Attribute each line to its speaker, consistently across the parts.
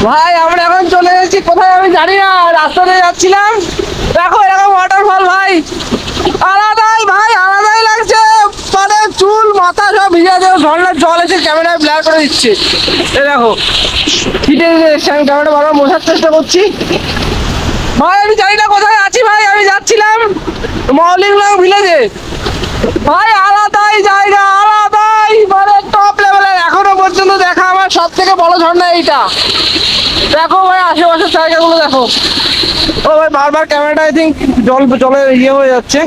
Speaker 1: ভাই আমরা এখন চলে এসেছি কোথায় আমি জানি না, রাস্তাতে যাচ্ছিলাম, দেখো এরকম ওয়াটারফল ভাই, আলাদাই ভাই, আলাদাই লাগছে। মানে চুল মাথা সব ভিজে দেবো, ঝর্ণার জল এসে ক্যামেরায় ব্লার করে দিচ্ছে। এ দেখো হিটে আমি ক্যামেরাটা বারবার মোছার চেষ্টা করছি। ভাই আমি জানি না কোথায় আছি ভাই, আমি যাচ্ছিলাম মৌলিংলং ভিলেজে। ভাই আলাদাই জায়গা, আলাদাই, মানে টপ লেভেলের। এখনো পর্যন্ত দেখা আমার সব থেকে বড় ঝর্ণা এইটা। দেখো ভাই আশেপাশের জায়গাগুলো দেখো। ও ভাই বারবার ক্যামেরাটা আই থিঙ্ক জলে ইয়ে হয়ে যাচ্ছে।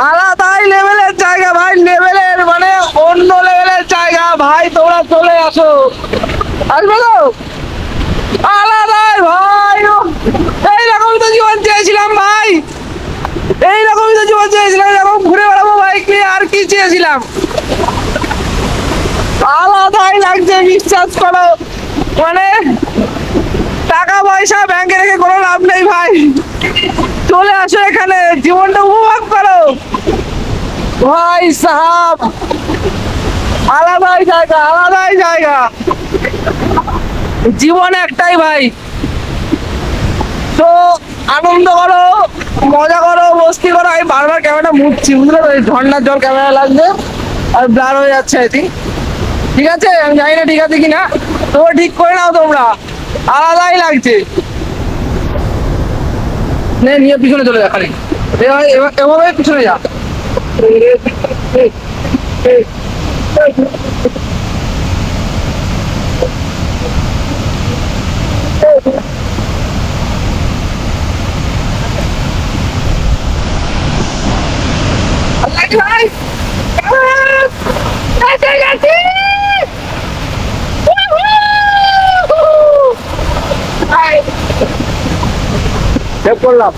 Speaker 1: আলাদাই লেভেলের জায়গা ভাই, লেভেলের মানে অন্য লেভেলের জায়গা ভাই, তোমরা চলে আসো। আসবে তো? আলাদাই ভাই, এইরকমই তো জীবন চেয়েছিলাম ভাই, এইরকমই তো জীবন চেয়েছিলাম, এরকম ঘুরে বেড়াবো বাইক নিয়ে, আর কি চেয়েছিলাম। আলাদাই লাগছে বিশ্বাস করো, মানে টাকা পয়সা ব্যাংকে রেখে কোনো লাভ নেই ভাই, চলে আসো এখানে, জীবনটা উপভোগ করো ভাই সাহাব। আলাদাই জায়গা, আলাদাই জায়গা, জীবন একটাই ভাই। তো আনন্দ করো, মজা করো, মস্তি করো। আমি বারবার ক্যামেরাটা মুছছি বুঝলে তো, ঝর্ণার জল ক্যামেরা লাগবে আর ব্লার হয়ে যাচ্ছে আই থিঙ্ক। ঠিক আছে আমি জানি না ঠিক আছে কিনা, তো ঠিক করে নাও তোমরা, আলাদাই লাগছে। নিয়ে পিছনে চলে যা খালি, এভাবে পিছনে যা। ভাই সেভ করলাম।